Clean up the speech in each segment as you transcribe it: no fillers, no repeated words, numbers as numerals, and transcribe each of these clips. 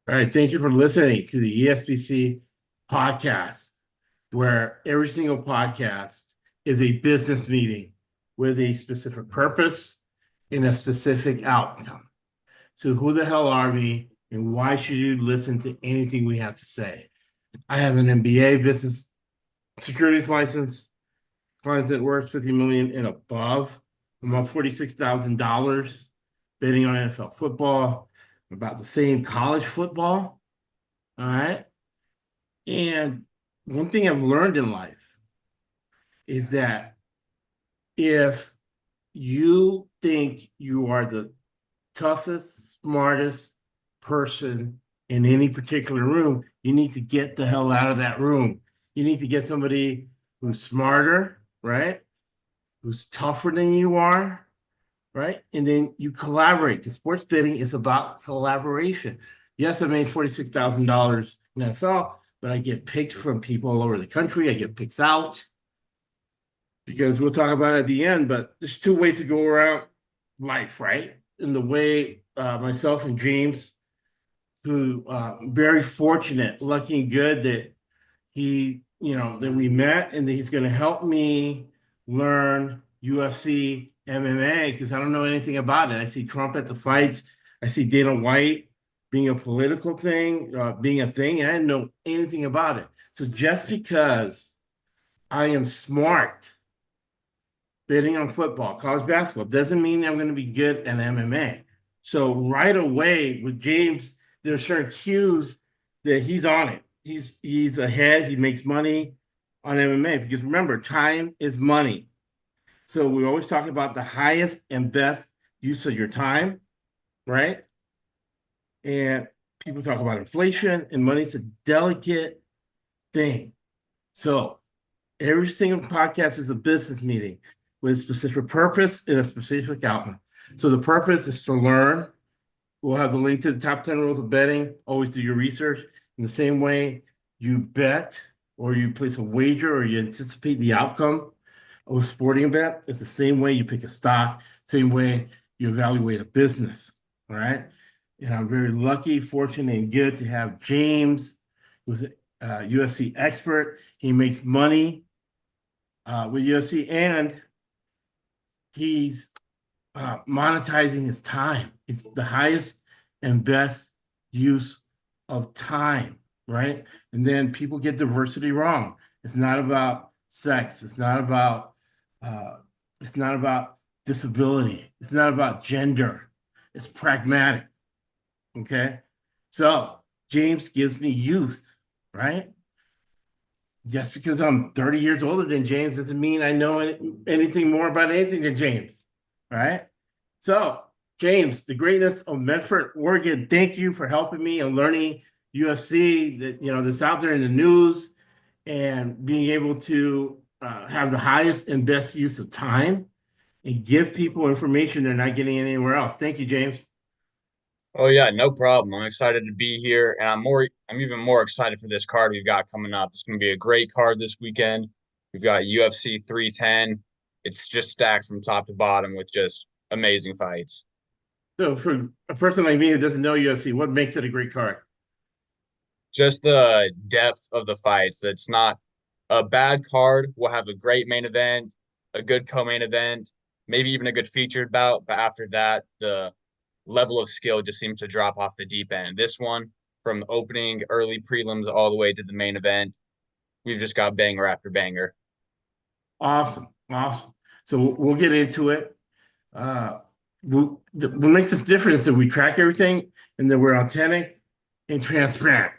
All right, thank you for listening to the ESPC podcast, where every single podcast is a business meeting with a specific purpose and a specific outcome. So, who the hell are we, and why should you listen to anything we have to say? I have an MBA, business securities license, clients that worth 50 million and above. I'm up $46,000 betting on NFL football, about the same college football. All right. And one thing I've learned in life is that if you think you are the toughest, smartest person in any particular room, you need to get the hell out of that room. You need to get somebody who's smarter, right? Who's tougher than you are, right? And then you collaborate, because sports betting is about collaboration. Yes, I made $46,000 in NFL, but I get picked from people all over the country. I get picks out because we'll talk about it at the end, but there's two ways to go around life, right? And the way myself and James, who very fortunate, lucky and good that that we met and that he's going to help me learn UFC, MMA, because I don't know anything about it. I see Trump at the fights. I see Dana White being a political thing, being a thing, and I didn't know anything about it. So just because I am smart betting on football, college basketball, doesn't mean I'm going to be good at MMA. So right away with James, there's certain cues that he's on it. He's ahead. He makes money on MMA because remember, time is money. So we always talk about the highest and best use of your time, right? And people talk about inflation, and money's a delicate thing. So every single podcast is a business meeting with a specific purpose and a specific outcome. So the purpose is to learn. We'll have the link to the top 10 rules of betting. Always do your research. In the same way you bet or you place a wager or you anticipate the outcome of a sporting event, it's the same way you pick a stock, same way you evaluate a business. All right. And I'm very lucky, fortunate, and good to have James, who's a UFC expert. He makes money with UFC, and he's monetizing his time. It's the highest and best use of time, right? And then people get diversity wrong. It's not about sex. Uh, it's not about disability. It's not about gender. It's pragmatic. Okay. So James gives me youth, right? Just because I'm 30 years older than James doesn't mean I know anything more about anything than James, right? So, James, the greatness of Medford, Oregon, thank you for helping me and learning UFC that that's out there in the news and being able to have the highest and best use of time and give people information they're not getting anywhere else. Thank you, James. Oh yeah, no problem. I'm excited to be here, and I'm even more excited for this card we've got coming up. It's going to be a great card this weekend. We've got UFC 310. It's just stacked from top to bottom with just amazing fights. So, for a person like me who doesn't know UFC, what makes it a great card? Just the depth of the fights. It's not a bad card. We'll have a great main event, a good co-main event, maybe even a good featured bout, but after that, the level of skill just seems to drop off the deep end. This one, from opening early prelims all the way to the main event, we've just got banger after banger. Awesome, awesome. So we'll get into it. Uh, what makes us different is that we track everything and that we're authentic and transparent.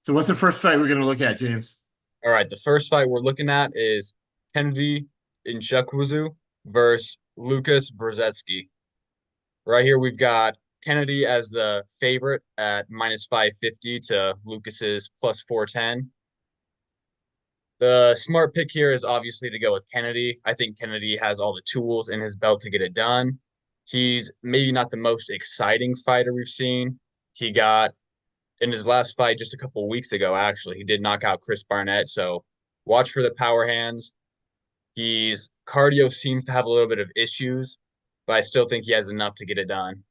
So what's the first fight we're going to look at, James? All right, the first fight we're looking at is Kennedy Nzechukwu versus Lucas Brzezinski. Right here, we've got Kennedy as the favorite at minus 550 to Lucas's plus 410. The smart pick here is obviously to go with Kennedy. I think Kennedy has all the tools in his belt to get it done. He's maybe not the most exciting fighter we've seen. He got in his last fight just a couple of weeks ago, actually, he did knock out Chris Barnett. So watch for the power hands. He's cardio seems to have a little bit of issues, but I still think he has enough to get it done.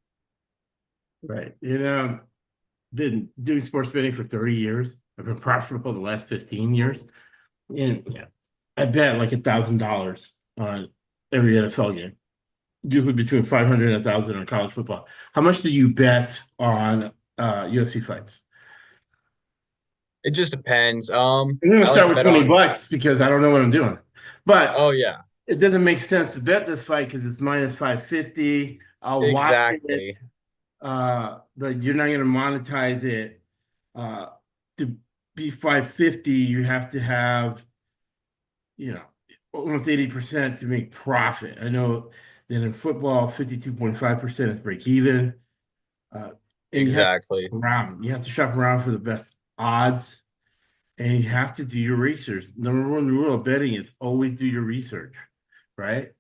Right. been doing sports betting for 30 years. I've been profitable the last 15 years. And yeah, I bet like $1,000 on every NFL game, usually between 500 and 1,000 on college football. How much do you bet on UFC fights? It just depends. I'm going to I like start to with bet 20 on. bucks because I don't know what I'm doing. But Oh yeah, it doesn't make sense to bet this fight because it's minus 550. I'll watch it, exactly. but you're not going to monetize it. Uh, to be 550, you have to have, you know, almost 80% to make profit. I know that in football, 52.5% is break even. Uh, and you have to Exactly. shop around. You have to shop around for the best odds, and you have to do your research. Number one rule of betting is always do your research, right?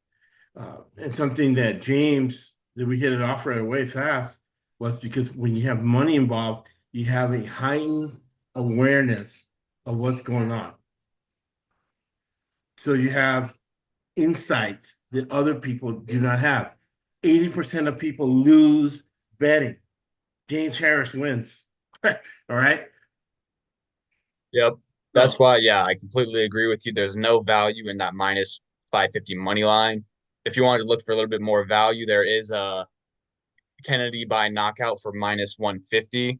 And something that James, that we hit it off right away fast, was because when you have money involved, you have a heightened awareness of what's going on. So you have insights that other people do not have. 80% of people lose betting. James Harris wins. All right. Yep. That's So, why, yeah, I completely agree with you. There's no value in that minus 550 money line. If you wanted to look for a little bit more value, there is a Kennedy by knockout for minus 150.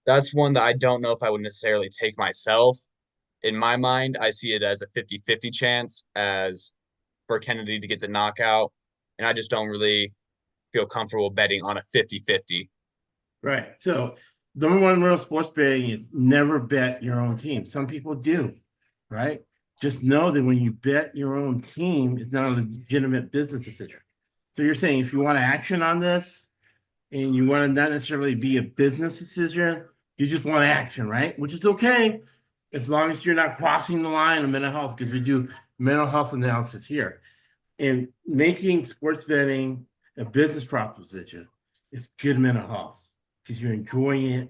That's one that I don't know if I would necessarily take myself. In my mind, I see it as a 50-50 chance as for Kennedy to get the knockout. And I just don't really feel comfortable betting on a 50-50. right. So, number one rule of sports betting is never bet your own team. Some people do, right? Just know that when you bet your own team, it's not a legitimate business decision. So, you're saying if you want action on this and you want to not necessarily be a business decision, you just want action, right? Which is okay as long as you're not crossing the line of mental health, because we do mental health analysis here. And making sports betting a business proposition is good mental health because you're enjoying it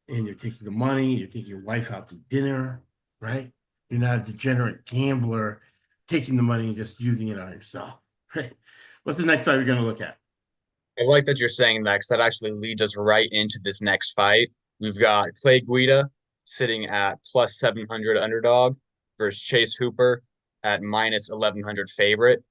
and you're taking the money, you're taking your wife out to dinner, right? You're not a degenerate gambler taking the money and just using it on yourself. Right? What's the next fight we're going to look at? I like that you're saying that because that actually leads us right into this next fight. We've got Clay Guida sitting at plus 700 underdog versus Chase Hooper at minus 1100 favorite.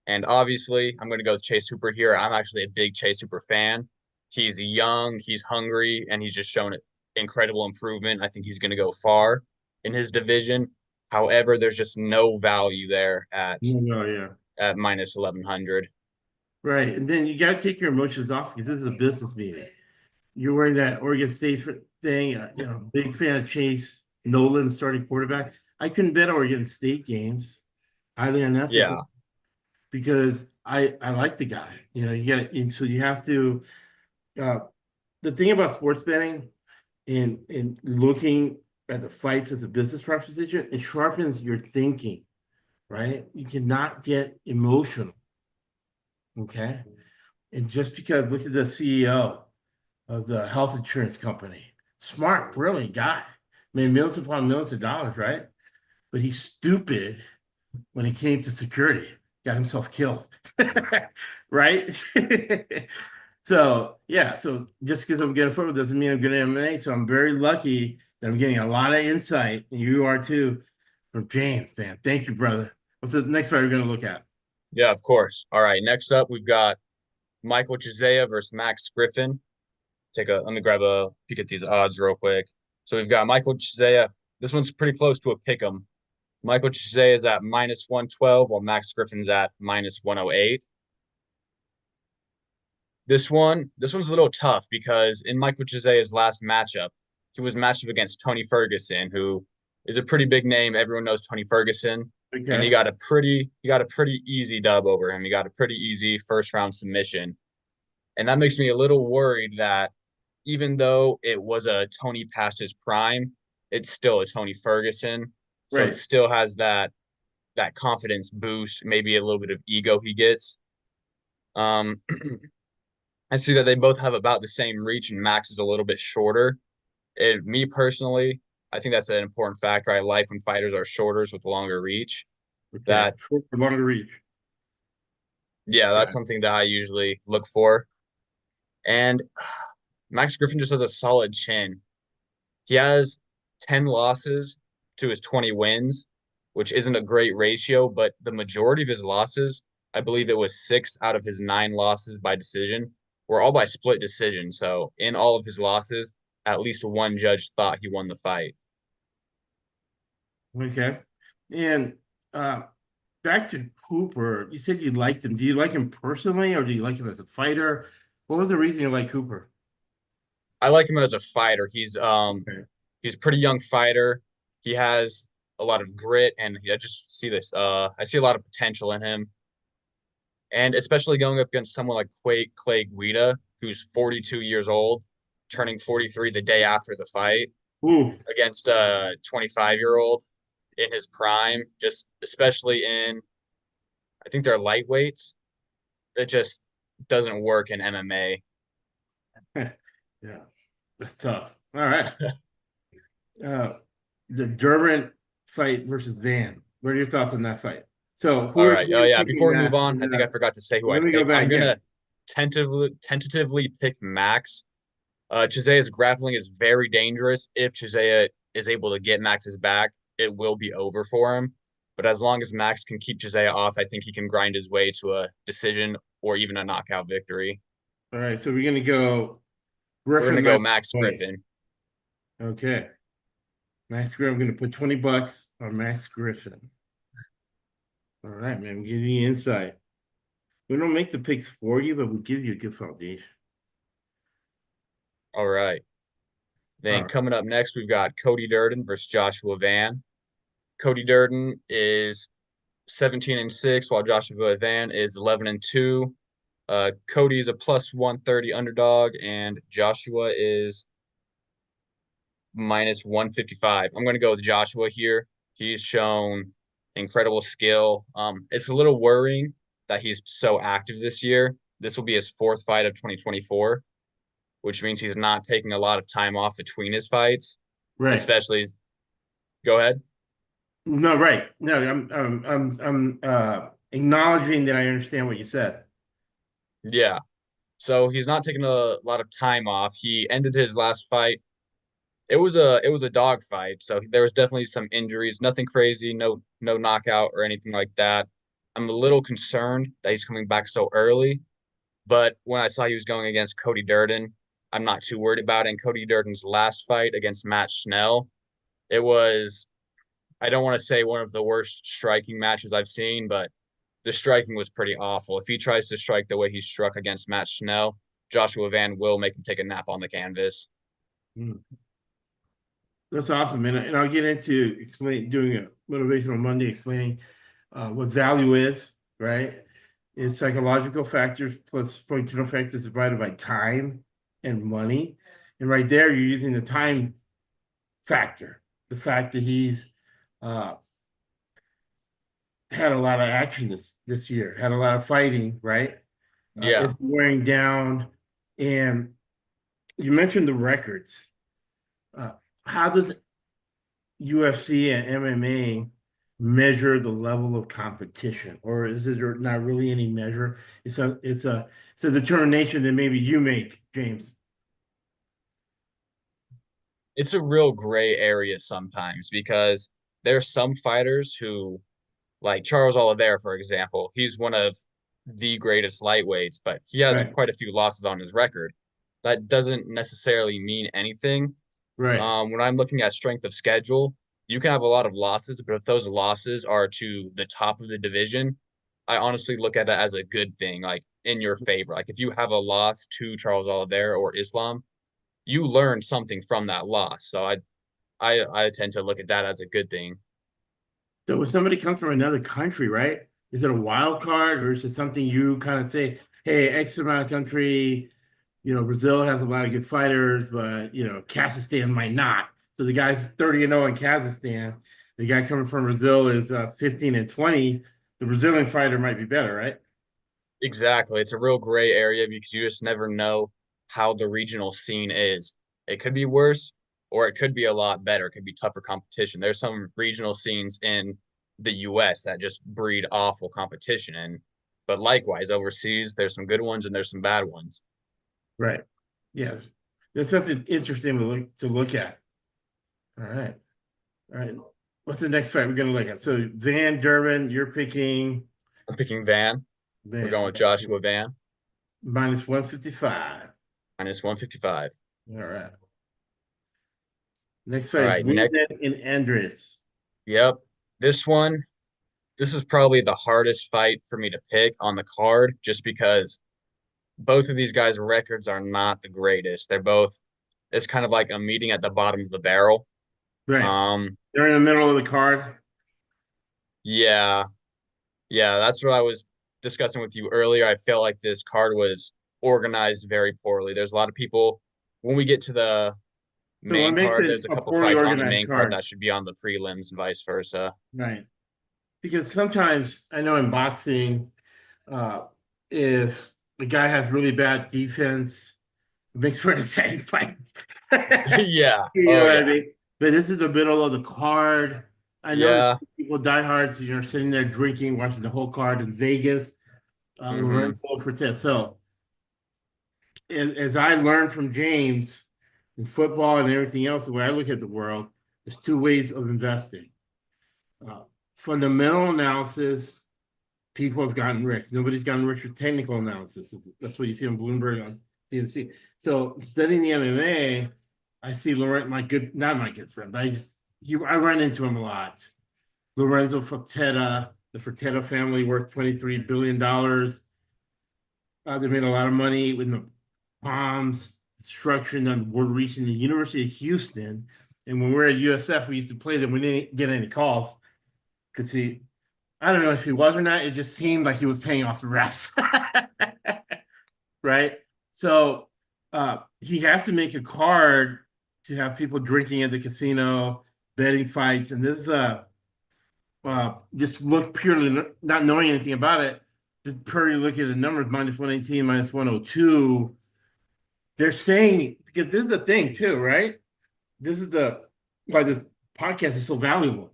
And obviously, I'm going to go with Chase Hooper here. I'm actually a big Chase Hooper fan. He's young, he's hungry, and he's just shown incredible improvement. I think he's going to go far in his division. However, there's just no value there No, yeah. at minus 1100. Right. And then you got to take your emotions off because this is a business meeting. You're wearing that Oregon State thing. Big fan of Chase Nolan, starting quarterback. I couldn't bet Oregon State games. Highly Yeah, unethical because I like the guy. You got to, so you have to. Uh, the thing about sports betting and looking at the fights as a business proposition, it sharpens your thinking. Right? You cannot get emotional. Okay. And just because look at the CEO of the health insurance company. Smart, brilliant guy. Made millions upon millions of dollars, right? But he's stupid when it came to security. Got himself killed. Right? So yeah, so just because I'm getting football doesn't mean I'm good at MMA. So I'm very lucky that I'm getting a lot of insight, and you are too, from James, man. Thank you, brother. What's the next fight we're gonna look at? yeah, of course. All right, next up, we've got Michael Chisea versus Max Griffin. Let me grab a peek at these odds real quick. So we've got Michael Chisea. This one's pretty close to a pick 'em. Michael Chisea is at minus 112, while Max Griffin's at minus 108. This one's a little tough because in Michael Chisea's last matchup, he was matched up against Tony Ferguson, who is a pretty big name. Everyone knows Tony Ferguson, and he Okay. got a pretty easy dub over him. He got a pretty easy first round submission. And that makes me a little worried that even though it was a Tony past his prime, it's still a Tony Ferguson. So it Right. still has that confidence boost, maybe a little bit of ego he gets. Um, I see that they both have about the same reach, and Max is a little bit shorter. Me personally, I think that's an important factor. I like when fighters are shorters with longer reach. Okay. That, Short for longer reach. yeah, that's Okay. something that I usually look for. And Max Griffin just has a solid chin. He has 10 losses to his 20 wins, which isn't a great ratio, but the majority of his losses, I believe it was 6 out of his 9 losses by decision, were all by split decision. So in all of his losses, at least one judge thought he won the fight. Okay. And uh, back to Cooper, you said you liked him. Do you like him personally, or do you like him as a fighter? What was the reason you like Cooper? I like him as a fighter. Okay. He's a pretty young fighter. He has a lot of grit, and I just see this. I see a lot of potential in him, and especially going up against someone like Clay Guida, who's 42 years old, turning 43 the day after the fight, Ooh, against a 25-year-old in his prime. Just especially in, I think they're lightweights. It just doesn't work in MMA. yeah, that's tough. All right. Uh, the Durbin fight versus Van. What are your thoughts on that fight? So All right. who Oh are you yeah. picking Before we move that? on, I think I forgot to say who I Let me go pick. back I'm again. gonna tentatively pick Max. Chisea's grappling is very dangerous. If Chisea is able to get Max's back, it will be over for him. But as long as Max can keep Chisea off, I think he can grind his way to a decision or even a knockout victory. All right, so we're gonna go We're gonna Griffin go minus Max 20. Griffin. Okay. Max Griffin. I'm gonna put $20 on Max Griffin. All right, man. I'm giving you insight. We don't make the picks for you, but we give you a good foundation. All right. All Then right. coming up next, we've got Cody Durden versus Joshua Van. Cody Durden is 17-6, while Joshua Van is 11-2. Cody's a plus 130 underdog, and Joshua is minus 155. I'm going to go with Joshua here. He's shown incredible skill. It's a little worrying that he's so active this year. This will be his fourth fight of 2024, which means he's not taking a lot of time off between his fights, Right. especially. Go ahead. No, right. No, I'm acknowledging that I understand what you said. Yeah. So he's not taking a lot of time off. He ended his last fight. It was a dog fight, so there was definitely some injuries. Nothing crazy, no knockout or anything like that. I'm a little concerned that he's coming back so early, but when I saw he was going against Cody Durden, I'm not too worried about it. And Cody Durden's last fight against Matt Schnell, it was, I don't want to say one of the worst striking matches I've seen, but the striking was pretty awful. If he tries to strike the way he struck against Matt Schnell, Joshua Van will make him take a nap on the canvas. Mm. That's awesome, man. And I'll get into doing a motivational Monday, explaining what value is, right? Is psychological factors plus functional factors divided by time and money. And right there, you're using the time factor, the fact that he's uh, had a lot of action this year, had a lot of fighting, right? Yeah. It's wearing down. And you mentioned the records. Uh, how does UFC and MMA measure the level of competition, or is it not really any measure? It's a determination that maybe you make, James. It's a real gray area sometimes because there's some fighters who, like Charles Oliveira, for example, he's one of the greatest lightweights, but he has Right, quite a few losses on his record. That doesn't necessarily mean anything. right. When I'm looking at strength of schedule, you can have a lot of losses, but if those losses are to the top of the division, I honestly look at it as a good thing, like in your favor. Like if you have a loss to Charles Oliveira or Islam, you learned something from that loss. So I tend to look at that as a good thing. So when somebody comes from another country, right? Is it a wild card, or is it something you kind of say, hey, X amount of country, Brazil has a lot of good fighters, but Kazakhstan might not. So the guy's 30-0 in Kazakhstan. The guy coming from Brazil is 15-20. The Brazilian fighter might be better, right? Exactly. It's a real gray area because you just never know how the regional scene is. It could be worse or it could be a lot better. It could be tougher competition. There's some regional scenes in the US that just breed awful competition. But likewise, overseas, there's some good ones and there's some bad ones. Right. Yes. That's something interesting to look at. All right. All right. What's the next fight we're gonna look at? So Van Durbin, you're picking I'm picking Van. We're Van going with Joshua Van, minus 155. minus 155. All right. Next All fight is right, next. Winden and Andres. Yep. This one, this was probably the hardest fight for me to pick on the card just because both of these guys' records are not the greatest. They're both, it's kind of like a meeting at the bottom of the barrel. Right. Um, They're in the middle of the card. yeah, yeah, that's what I was discussing with you earlier. I felt like this card was organized very poorly. There's a lot of people, when we get to the So what main makes card, it there's a a couple poorly fights on the organized main card card? that should be on the prelims and vice versa. Right. Because sometimes I know in boxing, uh, if the guy has really bad defense, it makes for an exciting fight. Yeah. You know Oh, what I yeah. mean? But this is the middle of the card. I know that Yeah. people diehards, you're sitting there drinking, watching the whole card in Vegas, Hmm. Lorenzo for 10. So as I learned from James in football and everything else, the way I look at the world, there's two ways of investing. Uh, Fundamental analysis, people have gotten rich. Nobody's gotten rich with technical analysis. That's what you see on Bloomberg on CNBC. So studying the MMA, I see Laurent, not my good friend, but I run into him a lot. Lorenzo Fertitta, the Fertitta family worth $23 billion. They made a lot of money with the bombs structuring on World Region, the University of Houston. And when we were at USF, we used to play them. We didn't get any calls because I don't know if he was or not. It just seemed like he was paying off the refs. Right? So he has to make a card to have people drinking at the casino, betting fights. And this is just look purely, not knowing anything about it, just purely looking at the numbers, minus 118, minus 102. They're saying, because this is the thing too, right? This is why this podcast is so valuable.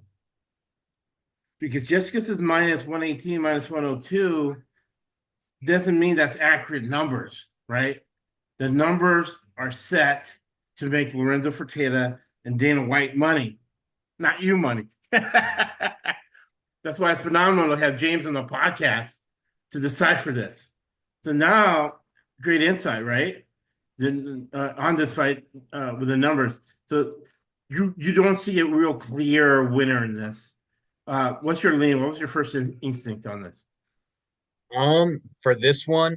Because just because it's minus 118, minus 102 doesn't mean that's accurate numbers, right? The numbers are set to make Lorenzo Fertitta and Dana White money, not you money. That's why it's phenomenal to have James on the podcast to decipher this. So now, great insight, right? On this fight with the numbers. So you don't see a real clear winner in this. What's your lean? What was your first instinct on this? For this one,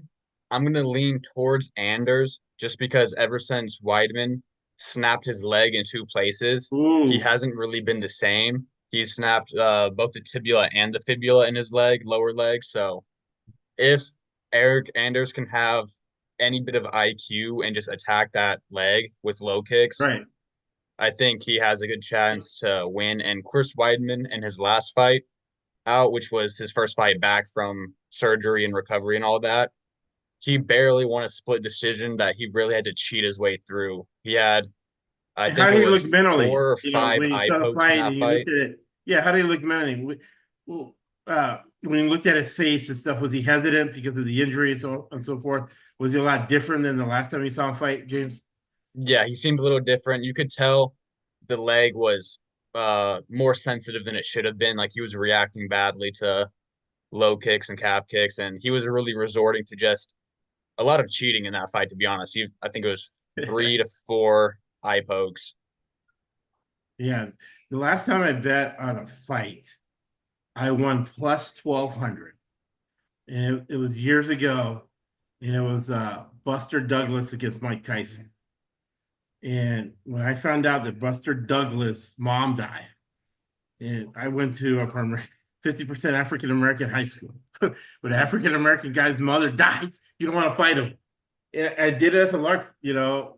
I'm gonna lean towards Anders just because ever since Weidman snapped his leg in two places, he Ooh, hasn't really been the same. He's snapped both the tibia and the fibula in his leg, lower leg. So if Eric Anders can have any bit of IQ and just attack that leg with low kicks, right. I think he has a good chance to win. And Chris Weidman in his last fight out, which was his first fight back from surgery and recovery and all that, he barely won a split decision that he really had to cheat his way through. He had, I And how think it do you look was mentally? four or You know, five when you eye saw the pokes in fight that and you looked fight. at it, yeah, how do you look mentally? Well, when you looked at his face and stuff, was he hesitant because of the injury and so forth? Was he a lot different than the last time you saw him fight, James? Yeah, he seemed a little different. You could tell the leg was more sensitive than it should have been. Like he was reacting badly to low kicks and calf kicks, and he was really resorting to just a lot of cheating in that fight, to be honest. I think it was 3 to 4 eye pokes. Yeah, the last time I bet on a fight, I won plus 1,200, and it was years ago, and it was Buster Douglas against Mike Tyson. And when I found out that Buster Douglas' mom died, and I went to a 50% African American high school. When an African American guy's mother dies, you don't want to fight him. And I did it as a lark, $100,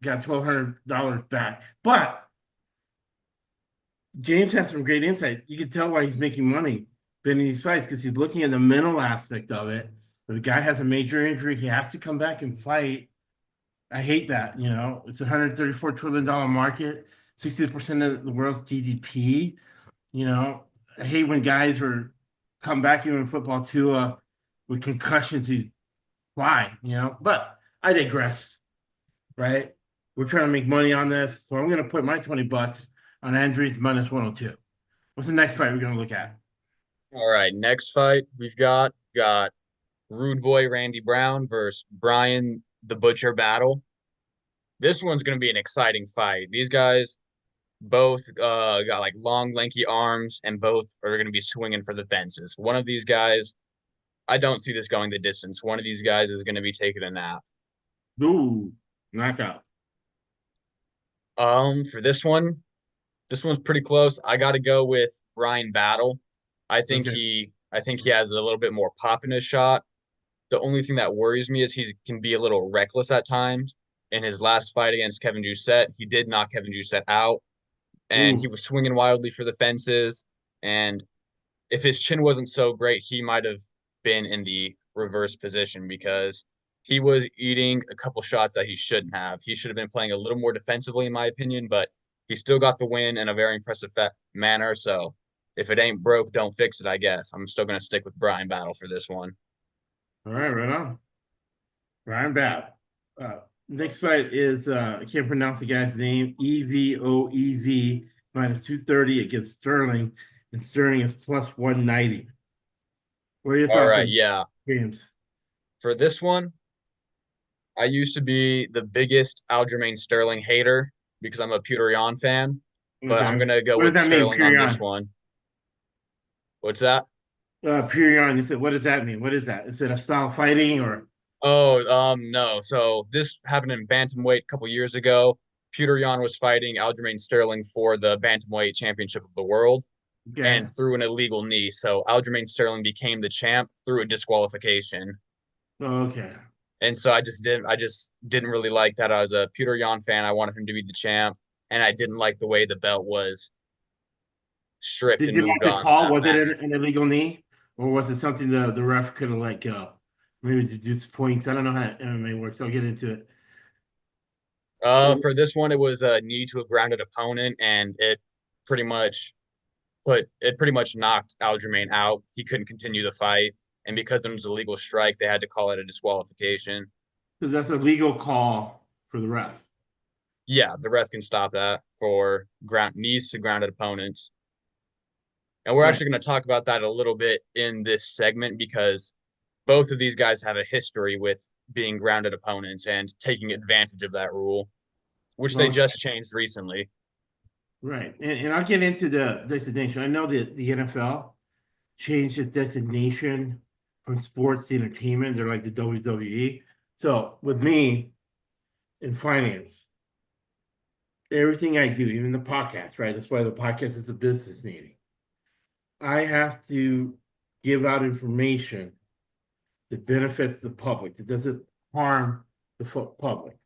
got $1,200 back. But James has some great insight. You can tell why he's making money betting these fights because he's looking at the mental aspect of it. The guy has a major injury, he has to come back and fight. I hate that. It's a $134 trillion market, 60% of the world's GDP. I hate when guys come back even in football too with concussions. Why? But I digress. right? We're trying to make money on this, so I'm going to put my $20 on Andrews minus 102. What's the next fight we're going to look at? All right, next fight we've got Rude Boy Randy Brown versus Brian the Butcher Battle. This one's going to be an exciting fight. These guys both got like long, lanky arms, and both are going to be swinging for the fences. One of these guys, I don't see this going the distance. One of these guys is going to be taking a nap. Ooh, knockout. For this one's pretty close. I got to go with Brian Battle. Okay. I think he has a little bit more pop in his shot. The only thing that worries me is he can be a little reckless at times. In his last fight against Kevin Jousset, he did knock Kevin Jousset out, and he Ooh, was swinging wildly for the fences. And if his chin wasn't so great, he might have been in the reverse position because he was eating a couple shots that he shouldn't have. He should have been playing a little more defensively, in my opinion, but he still got the win in a very impressive manner. So if it ain't broke, don't fix it, I guess. I'm still going to stick with Brian Battle for this one. all right, right on. Ryan Babb. Next fight is I can't pronounce the guy's name. EVOEV minus 230 against Sterling, and Sterling is plus 190. What are your All thoughts right, on yeah. James? For this one, I used to be the biggest Aljamain Sterling hater because I'm a Peter Yan fan, but I'm Okay. gonna go What does with that mean, Sterling on this Purion? one. What's that? Purion, you said, what does that mean? What is that? Is it a style fighting or? Oh, no. So this happened in bantamweight a couple years ago. Peter Yan was fighting Aljamain Sterling for the bantamweight championship of the world Okay. and threw an illegal knee. So Aljamain Sterling became the champ through a disqualification. Okay. And so I just didn't really like that. I was a Peter Yan fan. I wanted him to be the champ, and I didn't like the way the belt was stripped Did and you moved like the on in call? that Was it manner. an illegal knee? Or was it something the ref could have let go? Maybe to do some points. I don't know how MMA works. I'll get into it. But For this one, it was a knee to a grounded opponent, and it pretty much knocked Aljamain out. He couldn't continue the fight, and because it was a legal strike, they had to call it a disqualification. that's a legal call for the ref. Yeah, the ref can stop that for ground knees to grounded opponents. And we're Right. actually going to talk about that a little bit in this segment because both of these guys have a history with being grounded opponents and taking advantage of that rule, which they Okay. just changed recently. Right. And I'll get into the designation. I know that the NFL changed its designation from sports to entertainment. They're like the WWE. So with me in finance, everything I do, even the podcast, right? That's why the podcast is a business meeting. I have to give out information that benefits the public, that doesn't harm the public.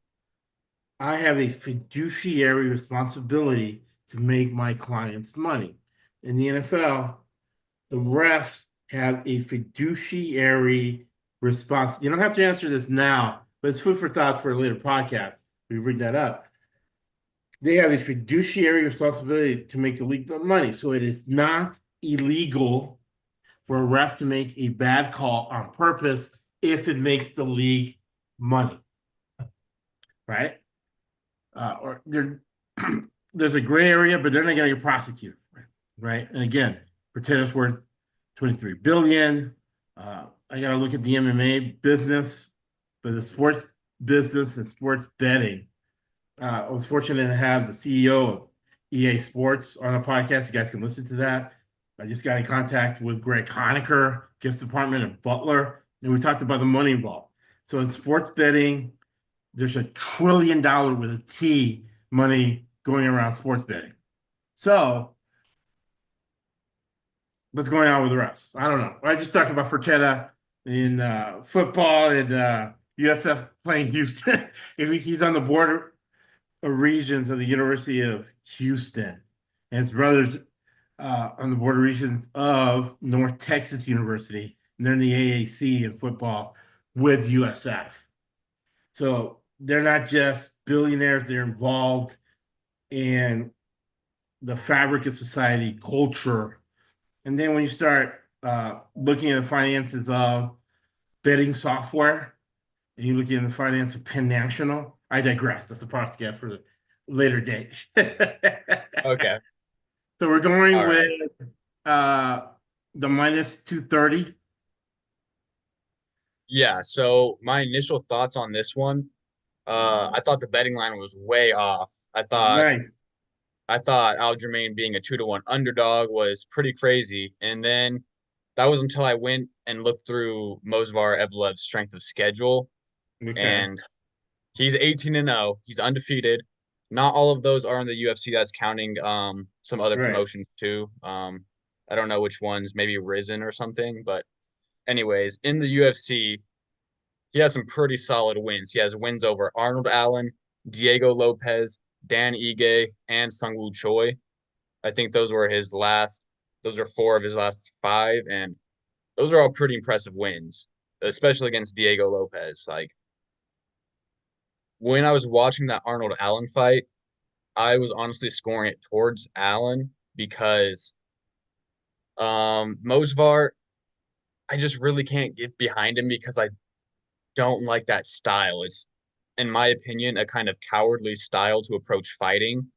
I have a fiduciary responsibility to make my clients money. In the NFL, the refs have a fiduciary response. You don't have to answer this now, but it's food for thought for a later podcast. We bring that up. They have a fiduciary responsibility to make the league money. So it is not illegal for a ref to make a bad call on purpose if it makes the league money, right? Or there's a gray area, but they're not going to get prosecuted, right? And again, pretend it's worth 23 billion. I got to look at the MMA business, but the sports business and sports betting. I was fortunate to have the CEO of EA Sports on a podcast. You guys can listen to that. I just got in contact with Greg Honecker, Justice Department of Butler, and we talked about the money involved. So in sports betting, there's $1 trillion with a T money going around sports betting. So what's going on with the rest? I don't know. I just talked about Fertitta in football and USF playing Houston. He's on the border of regions of the University of Houston, and his brother's on the border regions of North Texas University, and they're in the AAC in football with USF. So they're not just billionaires; they're involved in the fabric of society, culture. And then when you start looking at the finances of betting software, and you're looking at the finance of Penn National. I digress. That's a podcast for the later date. Okay. So we're going All with right. uh the minus 230. Yeah. So my initial thoughts on this one, I thought the betting line was way off. Nice. I thought Aljamain being a 2-1 underdog was pretty crazy. And then that was until I went and looked through Movsar Evloev's strength of schedule, Okay. and he's 18-0. He's undefeated. Not all of those are in the UFC. That's counting some other Right. promotions too. I don't know which ones, maybe Risen or something. But anyways, in the UFC, he has some pretty solid wins. He has wins over Arnold Allen, Diego Lopez, Dan Ige, and Sungwoo Choi. I think those are four of his last five, and those are all pretty impressive wins, especially against Diego Lopez. Like when I was watching that Arnold Allen fight, I was honestly scoring it towards Allen because Mosvar, I just really can't get behind him because I don't like that style. It's, in my opinion, a kind of cowardly style to approach fighting.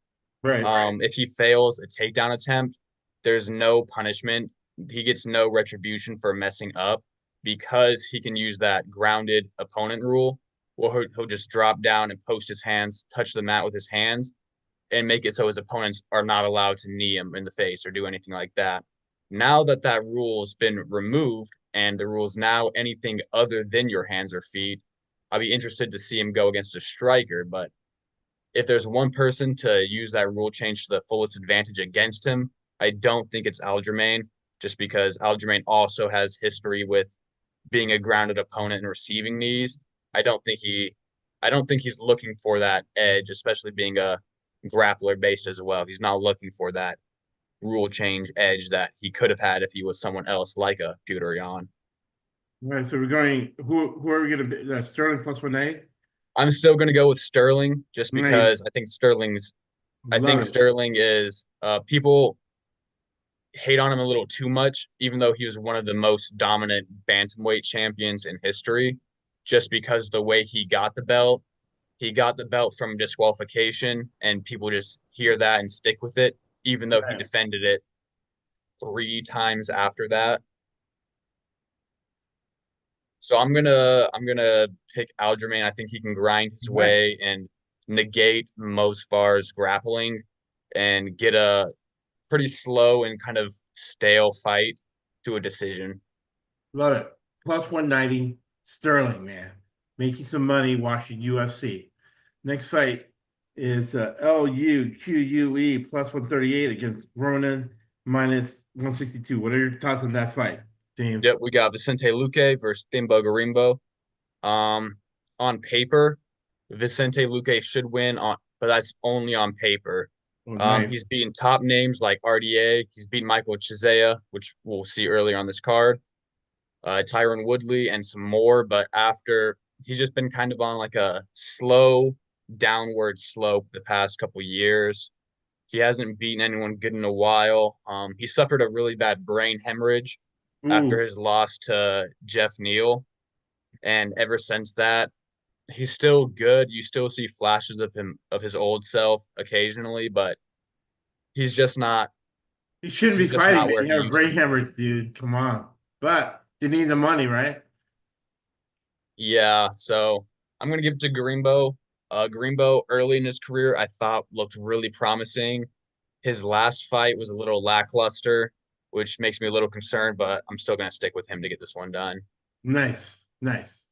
Right. If he fails a takedown attempt, there's no punishment. He gets no retribution for messing up because he can use that grounded opponent rule. Well, he'll just drop down and post his hands, touch the mat with his hands, and make it so his opponents are not allowed to knee him in the face or do anything like that. Now that that rule has been removed and the rule is now anything other than your hands or feet, I'll be interested to see him go against a striker. But if there's one person to use that rule change to the fullest advantage against him, I don't think it's Aljamain, just because Aljamain also has history with being a grounded opponent and receiving knees. I don't think he I don't think he's looking for that edge, especially being a grappler based as well. He's not looking for that rule change edge that he could have had if he was someone else like a Peter Yan. All right. So we're going. Who are we going to be? Sterling plus 190. I'm still going to go with Sterling just because Nice. I think Love it. Sterling is people hate on him a little too much, even though he was one of the most dominant bantamweight champions in history, just because the way he got the belt from disqualification, and people just hear that and stick with it, even though he Right. defended it three times after that. So I'm gonna pick Aljamain. I think he can grind his Right. way and negate Mosfar's grappling and get a pretty slow and kind of stale fight to a decision. Love it. Plus 190. Sterling, man. Making some money watching UFC. Next fight is LUQUE plus 138 against Ronan minus 162. What are your thoughts on that fight, James? Yep, we got Vicente Luque versus Thimba Garimbo. Um, on paper, Vicente Luque should win on, but that's only on paper. Oh, nice. He's beaten top names like RDA. He's beaten Michael Chisea, which we'll see earlier on this card. Tyron Woodley and some more, but after he's just been kind of on like a slow downward slope the past couple years. He hasn't beaten anyone good in a while. He suffered a really bad brain hemorrhage after Ooh, his loss to Jeff Neal, and ever since that, he's still good. You still see flashes of him of his old self occasionally, but he's just not you shouldn't be he's just fighting, not man. where he You have a used to brain be. hemorrhage, dude. Come on. But you need the money, right? Yeah, so I'm gonna give it to Garimbo. Garimbo early in his career, I thought looked really promising. His last fight was a little lackluster, which makes me a little concerned, but I'm still gonna stick with him to get this one done. Nice. Nice.